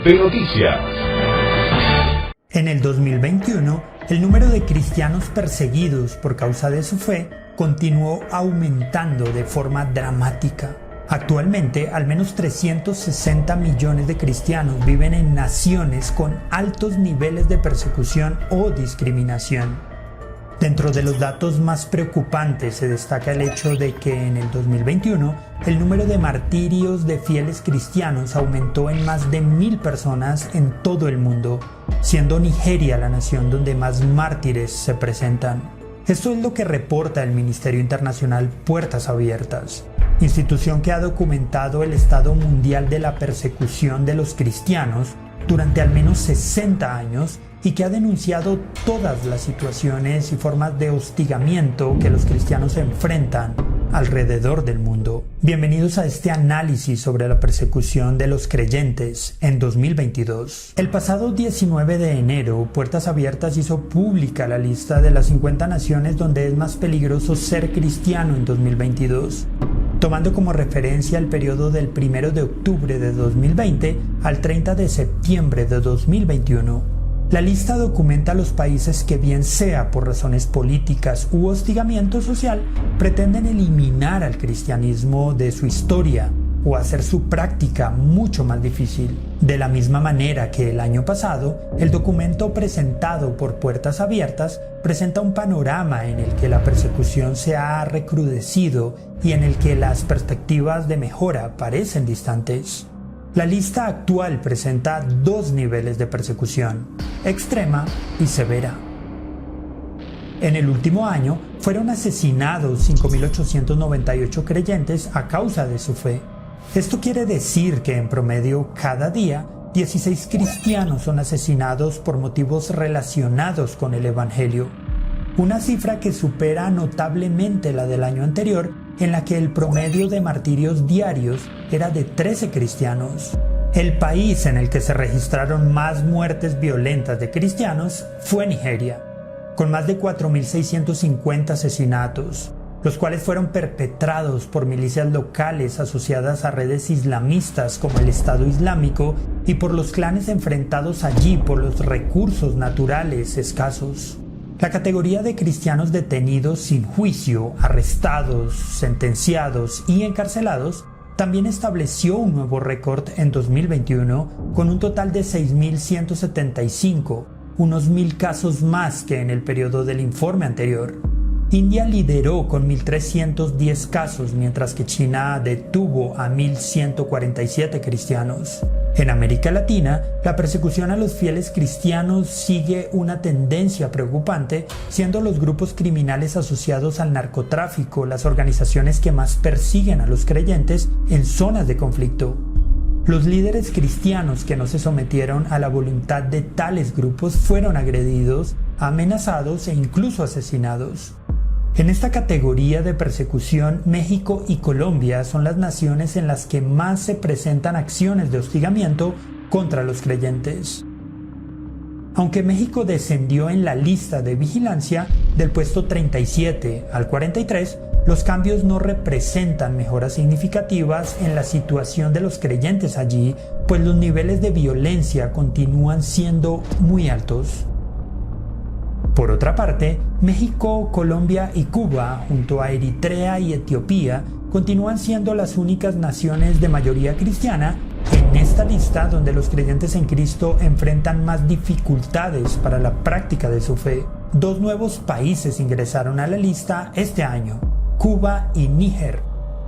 de noticias. En el 2021, el número de cristianos perseguidos por causa de su fe continuó aumentando de forma dramática. Actualmente, al menos 360 millones de cristianos viven en naciones con altos niveles de persecución o discriminación. Dentro de los datos más preocupantes se destaca el hecho de que en el 2021 el número de martirios de fieles cristianos aumentó en más de 1,000 personas en todo el mundo, siendo Nigeria la nación donde más mártires se presentan. Esto es lo que reporta el Ministerio Internacional Puertas Abiertas, institución que ha documentado el estado mundial de la persecución de los cristianos durante al menos 60 años y que ha denunciado todas las situaciones y formas de hostigamiento que los cristianos enfrentan alrededor del mundo. Bienvenidos a este análisis sobre la persecución de los creyentes en 2022. El pasado 19 de enero, Puertas Abiertas hizo pública la lista de las 50 naciones donde es más peligroso ser cristiano en 2022. Tomando como referencia el periodo del 1 de octubre de 2020 al 30 de septiembre de 2021. La lista documenta los países que, bien sea por razones políticas u hostigamiento social, pretenden eliminar al cristianismo de su historia o hacer su práctica mucho más difícil. De la misma manera que el año pasado, el documento presentado por Puertas Abiertas presenta un panorama en el que la persecución se ha recrudecido y en el que las perspectivas de mejora parecen distantes. La lista actual presenta 2 niveles de persecución, extrema y severa. En el último año fueron asesinados 5.898 creyentes a causa de su fe. Esto quiere decir que en promedio cada día 16 cristianos son asesinados por motivos relacionados con el Evangelio. Una cifra que supera notablemente la del año anterior, en la que el promedio de martirios diarios era de 13 cristianos. El país en el que se registraron más muertes violentas de cristianos fue Nigeria, con más de 4.650 asesinatos, los cuales fueron perpetrados por milicias locales asociadas a redes islamistas como el Estado Islámico y por los clanes enfrentados allí por los recursos naturales escasos. La categoría de cristianos detenidos sin juicio, arrestados, sentenciados y encarcelados también estableció un nuevo récord en 2021 con un total de 6.175, unos 1,000 casos más que en el periodo del informe anterior. India lideró con 1.310 casos, mientras que China detuvo a 1.147 cristianos. En América Latina, la persecución a los fieles cristianos sigue una tendencia preocupante, siendo los grupos criminales asociados al narcotráfico las organizaciones que más persiguen a los creyentes en zonas de conflicto. Los líderes cristianos que no se sometieron a la voluntad de tales grupos fueron agredidos, amenazados e incluso asesinados. En esta categoría de persecución, México y Colombia son las naciones en las que más se presentan acciones de hostigamiento contra los creyentes. Aunque México descendió en la lista de vigilancia del puesto 37 al 43, los cambios no representan mejoras significativas en la situación de los creyentes allí, pues los niveles de violencia continúan siendo muy altos. Por otra parte, México, Colombia y Cuba, junto a Eritrea y Etiopía, continúan siendo las únicas naciones de mayoría cristiana en esta lista donde los creyentes en Cristo enfrentan más dificultades para la práctica de su fe. 2 nuevos países ingresaron a la lista este año, Cuba y Níger,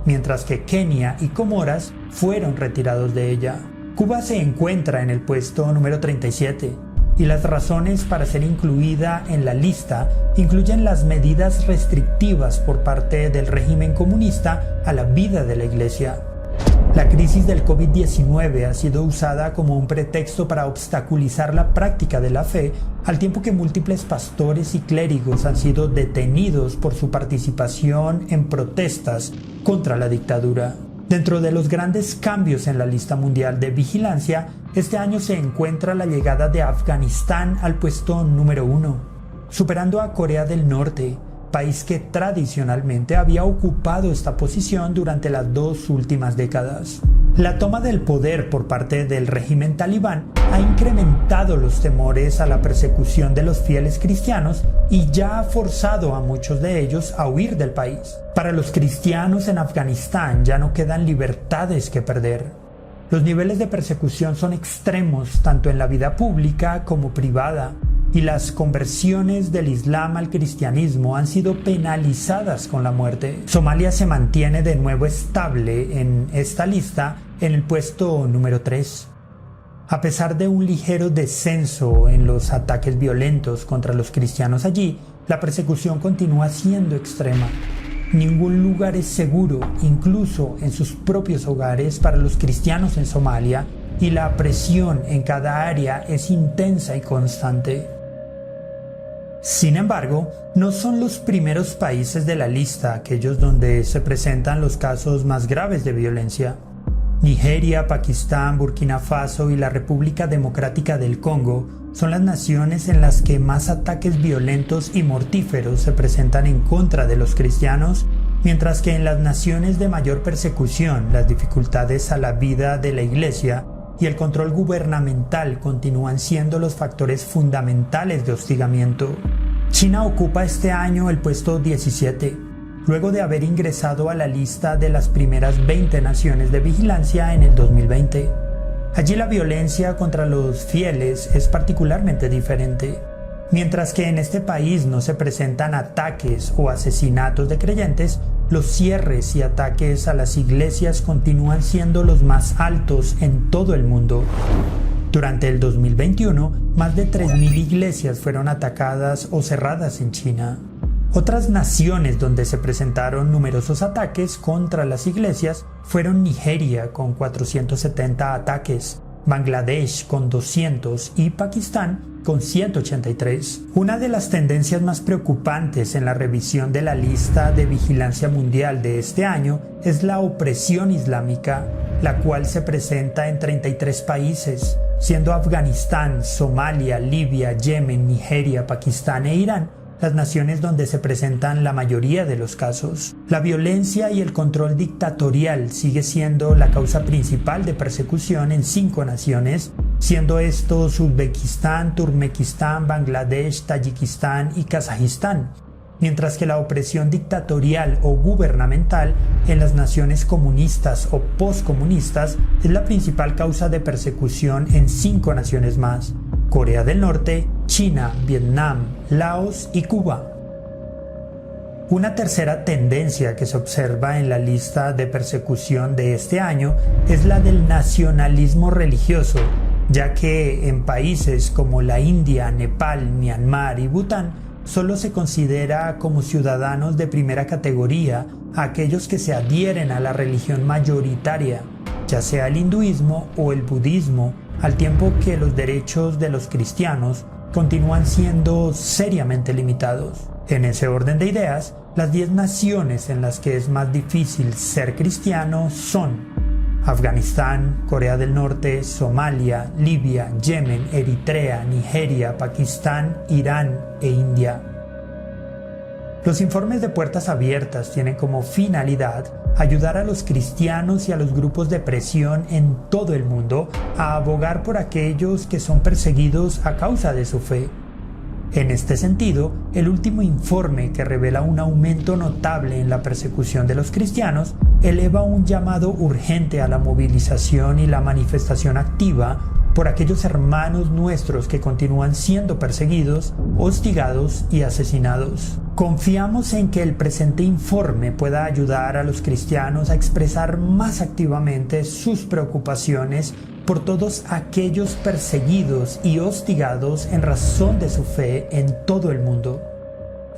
mientras que Kenia y Comoras fueron retirados de ella. Cuba se encuentra en el puesto número 37. Y las razones para ser incluida en la lista incluyen las medidas restrictivas por parte del régimen comunista a la vida de la Iglesia. La crisis del COVID-19 ha sido usada como un pretexto para obstaculizar la práctica de la fe, al tiempo que múltiples pastores y clérigos han sido detenidos por su participación en protestas contra la dictadura. Dentro de los grandes cambios en la lista mundial de vigilancia, este año se encuentra la llegada de Afganistán al puesto número 1, superando a Corea del Norte, país que tradicionalmente había ocupado esta posición durante las 2 últimas décadas. La toma del poder por parte del régimen talibán ha incrementado los temores a la persecución de los fieles cristianos y ya ha forzado a muchos de ellos a huir del país. Para los cristianos en Afganistán ya no quedan libertades que perder. Los niveles de persecución son extremos tanto en la vida pública como privada, y las conversiones del Islam al cristianismo han sido penalizadas con la muerte. Somalia se mantiene de nuevo estable en esta lista en el puesto número 3. A pesar de un ligero descenso en los ataques violentos contra los cristianos allí, la persecución continúa siendo extrema. Ningún lugar es seguro, incluso en sus propios hogares, para los cristianos en Somalia, y la presión en cada área es intensa y constante. Sin embargo, no son los primeros países de la lista aquellos donde se presentan los casos más graves de violencia. Nigeria, Pakistán, Burkina Faso y la República Democrática del Congo son las naciones en las que más ataques violentos y mortíferos se presentan en contra de los cristianos, mientras que en las naciones de mayor persecución las dificultades a la vida de la Iglesia y el control gubernamental continúan siendo los factores fundamentales de hostigamiento. China ocupa este año el puesto 17, luego de haber ingresado a la lista de las primeras 20 naciones de vigilancia en el 2020. Allí la violencia contra los fieles es particularmente diferente. Mientras que en este país no se presentan ataques o asesinatos de creyentes, los cierres y ataques a las iglesias continúan siendo los más altos en todo el mundo. Durante el 2021, más de 3.000 iglesias fueron atacadas o cerradas en China. Otras naciones donde se presentaron numerosos ataques contra las iglesias fueron Nigeria con 470 ataques, Bangladesh con 200 y Pakistán con 183. Una de las tendencias más preocupantes en la revisión de la lista de vigilancia mundial de este año es la opresión islámica, la cual se presenta en 33 países, siendo Afganistán, Somalia, Libia, Yemen, Nigeria, Pakistán e Irán las naciones donde se presentan la mayoría de los casos. La violencia y el control dictatorial sigue siendo la causa principal de persecución en 5 naciones, siendo estos Uzbekistán, Turkmenistán, Bangladesh, Tayikistán y Kazajistán, mientras que la opresión dictatorial o gubernamental en las naciones comunistas o postcomunistas es la principal causa de persecución en 5 naciones más: Corea del Norte, China, Vietnam, Laos y Cuba. Una tercera tendencia que se observa en la lista de persecución de este año es la del nacionalismo religioso, ya que en países como la India, Nepal, Myanmar y Bután solo se considera como ciudadanos de primera categoría a aquellos que se adhieren a la religión mayoritaria, ya sea el hinduismo o el budismo, al tiempo que los derechos de los cristianos continúan siendo seriamente limitados. En ese orden de ideas, las 10 naciones en las que es más difícil ser cristiano son Afganistán, Corea del Norte, Somalia, Libia, Yemen, Eritrea, Nigeria, Pakistán, Irán e India. Los informes de Puertas Abiertas tienen como finalidad ayudar a los cristianos y a los grupos de presión en todo el mundo a abogar por aquellos que son perseguidos a causa de su fe. En este sentido, el último informe, que revela un aumento notable en la persecución de los cristianos, eleva un llamado urgente a la movilización y la manifestación activa por aquellos hermanos nuestros que continúan siendo perseguidos, hostigados y asesinados. Confiamos en que el presente informe pueda ayudar a los cristianos a expresar más activamente sus preocupaciones por todos aquellos perseguidos y hostigados en razón de su fe en todo el mundo.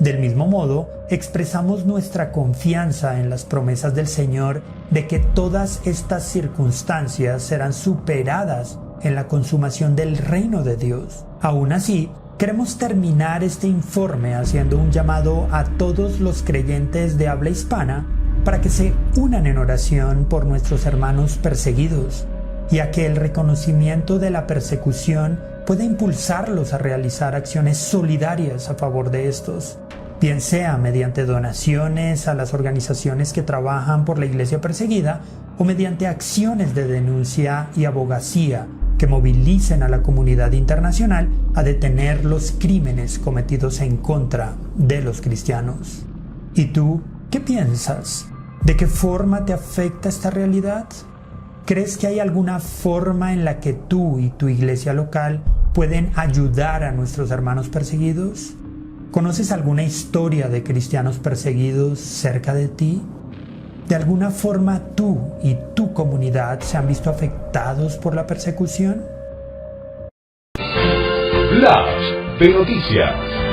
Del mismo modo, expresamos nuestra confianza en las promesas del Señor de que todas estas circunstancias serán superadas en la consumación del reino de Dios. Aún así, queremos terminar este informe haciendo un llamado a todos los creyentes de habla hispana para que se unan en oración por nuestros hermanos perseguidos, y a que el reconocimiento de la persecución pueda impulsarlos a realizar acciones solidarias a favor de estos, bien sea mediante donaciones a las organizaciones que trabajan por la iglesia perseguida, o mediante acciones de denuncia y abogacía que movilicen a la comunidad internacional a detener los crímenes cometidos en contra de los cristianos. ¿Y tú qué piensas? ¿De qué forma te afecta esta realidad? ¿Crees que hay alguna forma en la que tú y tu iglesia local pueden ayudar a nuestros hermanos perseguidos? ¿Conoces alguna historia de cristianos perseguidos cerca de ti? ¿De alguna forma tú y tu comunidad se han visto afectados por la persecución? Flash de noticias.